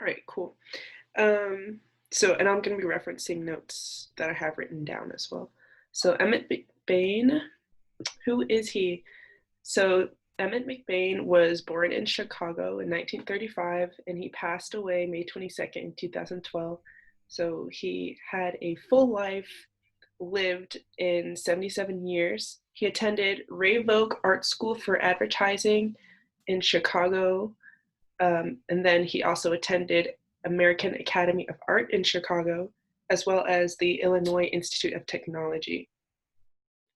All right, cool. And I'm going to be referencing notes that I have written down as well. So Emmett McBain, who is he? So Emmett McBain was born in Chicago in 1935, and he passed away May 22nd, 2012. So he had a full life, lived in 77 years. He attended Ray Vogue Art School for Advertising in Chicago, and then he also attended American Academy of Art in Chicago, as well as the Illinois Institute of Technology.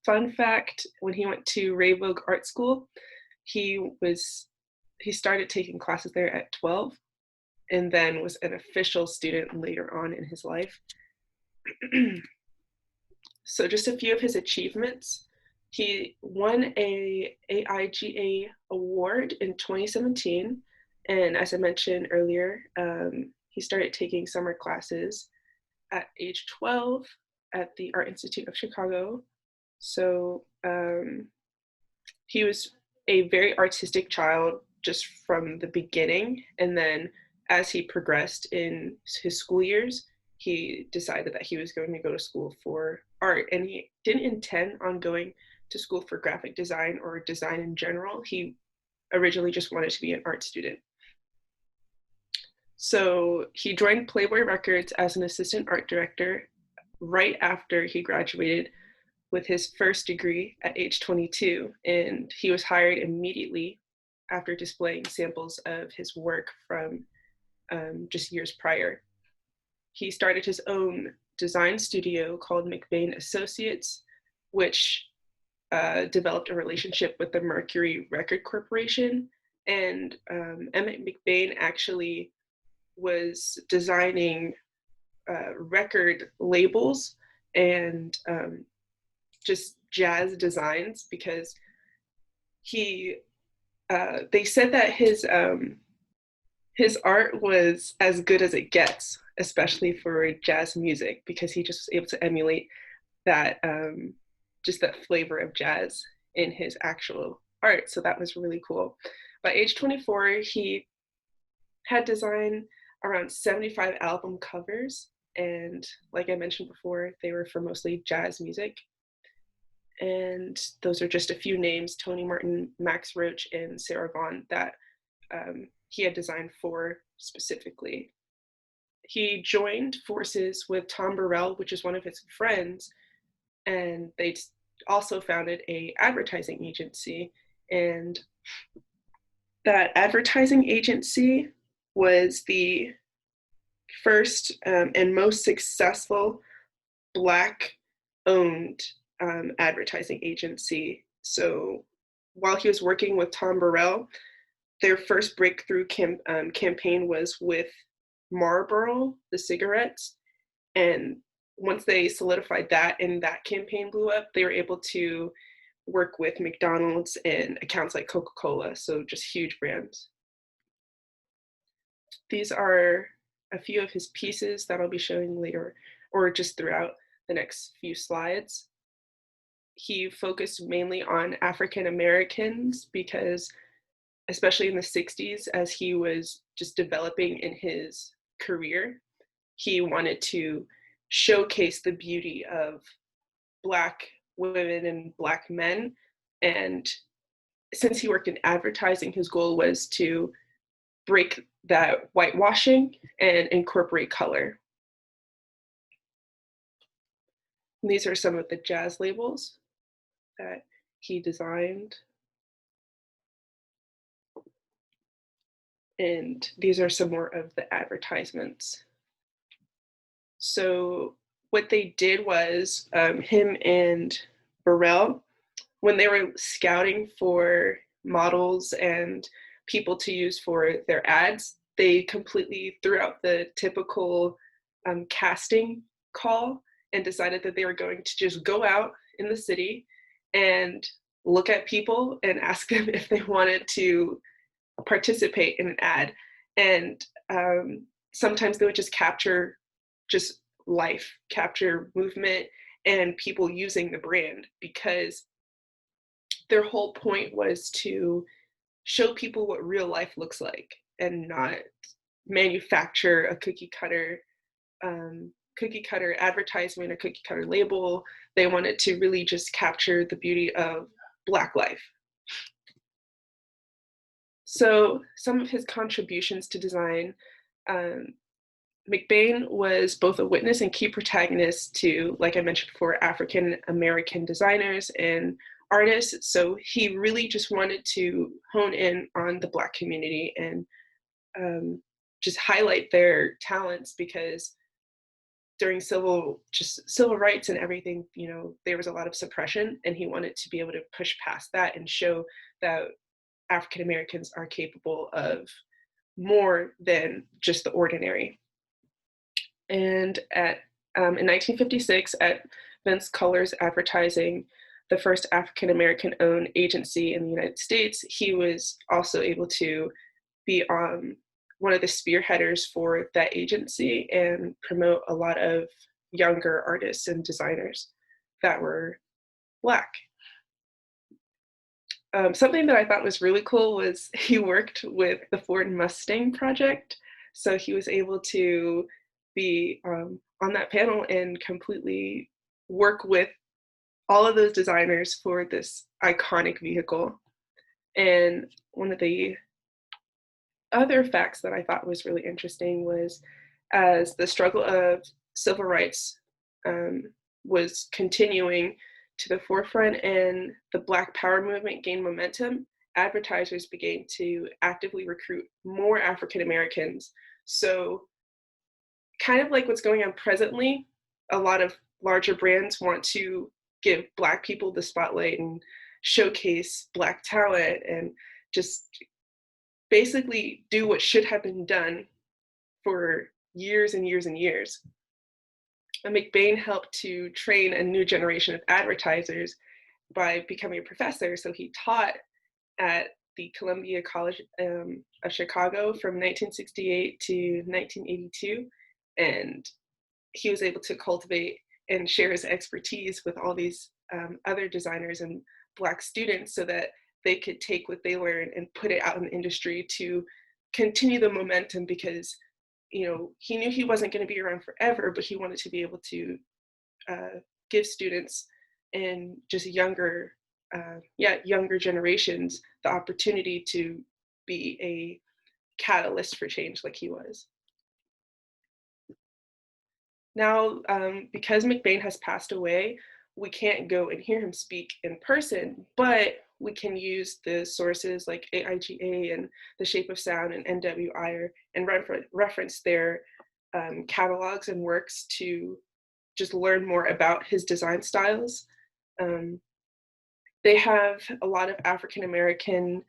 Fun fact, when he went to Ray Vogue Art School, he was he started taking classes there at 12 and then was an official student later on in his life. So just a few of his achievements. He won a AIGA award in 2017, and as I mentioned earlier, he started taking summer classes at age 12 at the Art Institute of Chicago. So he was a very artistic child just from the beginning, and then as he progressed in his school years, he decided that he was going to go to school for art, and he didn't intend on going to school for graphic design or design in general. He originally just wanted to be an art student. So he joined Playboy Records as an assistant art director right after he graduated with his first degree at age 22, and he was hired immediately after displaying samples of his work from just years prior. He started his own design studio called McBain Associates, which developed a relationship with the Mercury Record Corporation. And Emmett McBain actually was designing record labels and just jazz designs because he they said that his art was as good as it gets, especially for jazz music, because he just was able to emulate that just that flavor of jazz in his actual art. So that was really cool. By age 24, he had designed around 75 album covers, and like I mentioned before, they were for mostly jazz music. And those are just a few names: Tony Martin, Max Roach, and Sarah Vaughan, that he had designed for specifically. He joined forces with Tom Burrell, which is one of his friends, and they also founded a advertising agency. And that advertising agency was the first and most successful Black owned advertising agency. So while he was working with Tom Burrell, their first breakthrough campaign was with Marlboro, the cigarettes. And once they solidified that and that campaign blew up, they were able to work with McDonald's and accounts like Coca-Cola, so just huge brands. These are a few of his pieces that I'll be showing later or just throughout the next few slides. He focused mainly on African Americans because, especially in the 60s, as he was just developing in his career, he wanted to showcase the beauty of Black women and Black men. And since he worked in advertising, his goal was to break that whitewashing and incorporate color. And these are some of the jazz labels that he designed. And these are some more of the advertisements. So what they did was him and Burrell, when they were scouting for models and people to use for their ads, they completely threw out the typical casting call and decided that they were going to just go out in the city and look at people and ask them if they wanted to participate in an ad. And sometimes they would just capture just life, capture movement, and people using the brand, because their whole point was to show people what real life looks like and not manufacture a cookie cutter advertisement or cookie cutter label. They wanted to really just capture the beauty of Black life. So some of his contributions to design, McBain was both a witness and key protagonist to, like I mentioned before, African American designers and artists. So he really just wanted to hone in on the Black community and just highlight their talents, because during civil rights and everything, there was a lot of suppression, and he wanted to be able to push past that and show that African Americans are capable of more than just the ordinary. And in 1956, at Vince Colors Advertising, the first African American owned agency in the United States, he was also able to be one of the spearheaders for that agency and promote a lot of younger artists and designers that were Black. Something that I thought was really cool was he worked with the Ford Mustang project. So he was able to be on that panel and completely work with all of those designers for this iconic vehicle. And one of the other facts that I thought was really interesting was, as the struggle of civil rights was continuing to the forefront and the Black Power movement gained momentum, advertisers began to actively recruit more African Americans. So kind of like what's going on presently, a lot of larger brands want to give Black people the spotlight and showcase Black talent and just basically do what should have been done for years and years and years. And McBain helped to train a new generation of advertisers by becoming a professor. So he taught at the Columbia College of Chicago from 1968 to 1982. And he was able to cultivate and share his expertise with all these other designers and Black students so that they could take what they learned and put it out in the industry to continue the momentum, because he knew he wasn't going to be around forever, but he wanted to be able to give students and just younger generations the opportunity to be a catalyst for change like he was. Now, because McBain has passed away, we can't go and hear him speak in person, but we can use the sources like AIGA and The Shape of Sound and NWIR and reference their catalogs and works to just learn more about his design styles. They have a lot of African American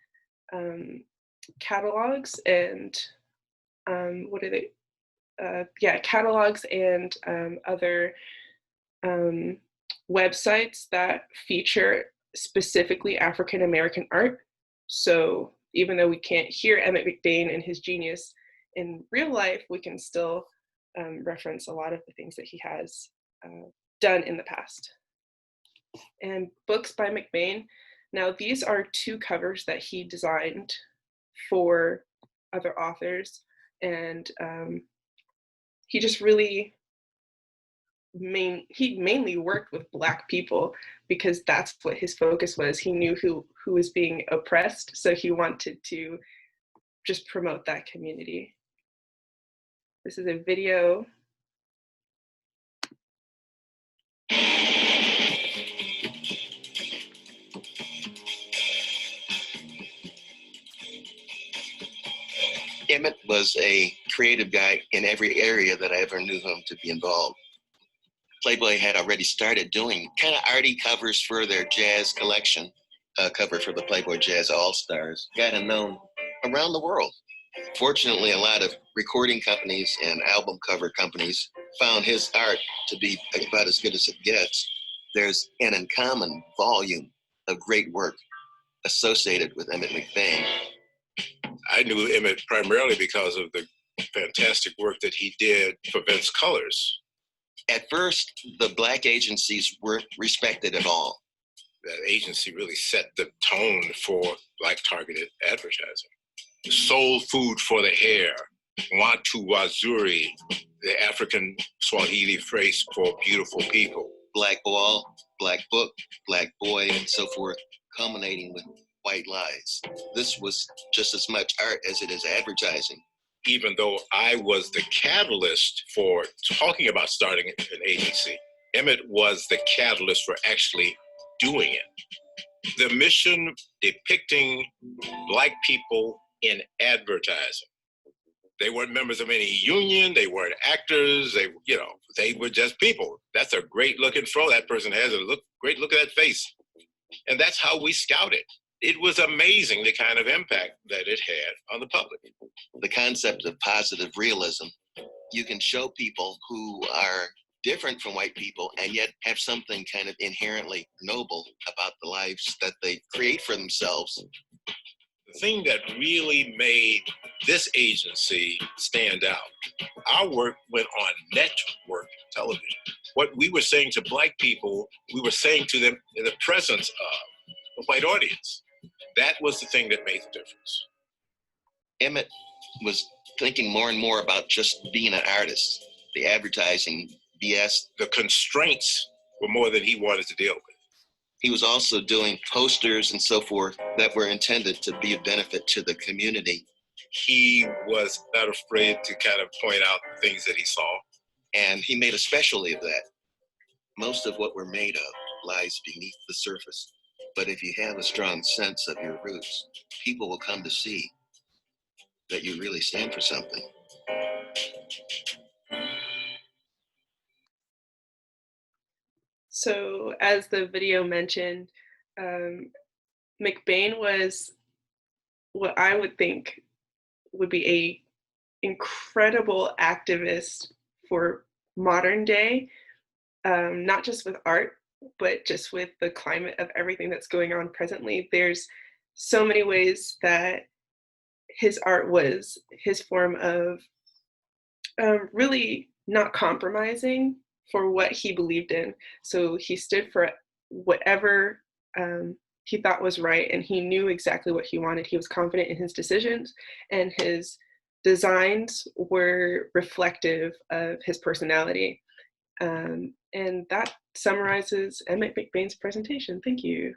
catalogs and catalogs and other websites that feature specifically African American art. So even though we can't hear Emmett McBain and his genius in real life, we can still reference a lot of the things that he has done in the past. And books by McBain. Now, these are two covers that he designed for other authors, and he just really mainly worked with Black people because that's what his focus was. He knew who was being oppressed, so he wanted to just promote that community. This is a video. Emmet was a creative guy in every area that I ever knew him to be involved. Playboy had already started doing kind of arty covers for their jazz collection, cover for the Playboy Jazz All-Stars. Got him known around the world. Fortunately, a lot of recording companies and album cover companies found his art to be about as good as it gets. There's an uncommon volume of great work associated with Emmett McBain. I knew Emmet primarily because of the fantastic work that he did for Vince Colors. At first, the Black agencies weren't respected at all. That agency really set the tone for Black targeted advertising. Soul food for the hair, Wantu Wazuri, the African Swahili phrase for beautiful people. Black wall, black book, black boy, and so forth, culminating with white lies. This was just as much art as it is advertising. Even though I was the catalyst for talking about starting an agency, Emmet was the catalyst for actually doing it. The mission depicting Black people in advertising. They weren't members of any union. They weren't actors. They were just people. That's a great looking fro that person has. Great look at that face. And that's how we scouted. It was amazing the kind of impact that it had on the public. The concept of positive realism. You can show people who are different from white people and yet have something kind of inherently noble about the lives that they create for themselves. The thing that really made this agency stand out, our work went on network television. What we were saying to Black people, we were saying to them in the presence of a white audience. That was the thing that made the difference. Emmet was thinking more and more about just being an artist, the advertising BS. The constraints were more than he wanted to deal with. He was also doing posters and so forth that were intended to be a benefit to the community. He was not afraid to kind of point out the things that he saw. And he made a specialty of that. Most of what we're made of lies beneath the surface. But if you have a strong sense of your roots, people will come to see that you really stand for something. So as the video mentioned, McBain was what I would think would be a incredible activist for modern day, not just with art, but just with the climate of everything that's going on presently. There's so many ways that his art was his form of really not compromising for what he believed in. So he stood for whatever he thought was right, and he knew exactly what he wanted. He was confident in his decisions, and his designs were reflective of his personality. And that summarizes Emmett McBain's presentation. Thank you.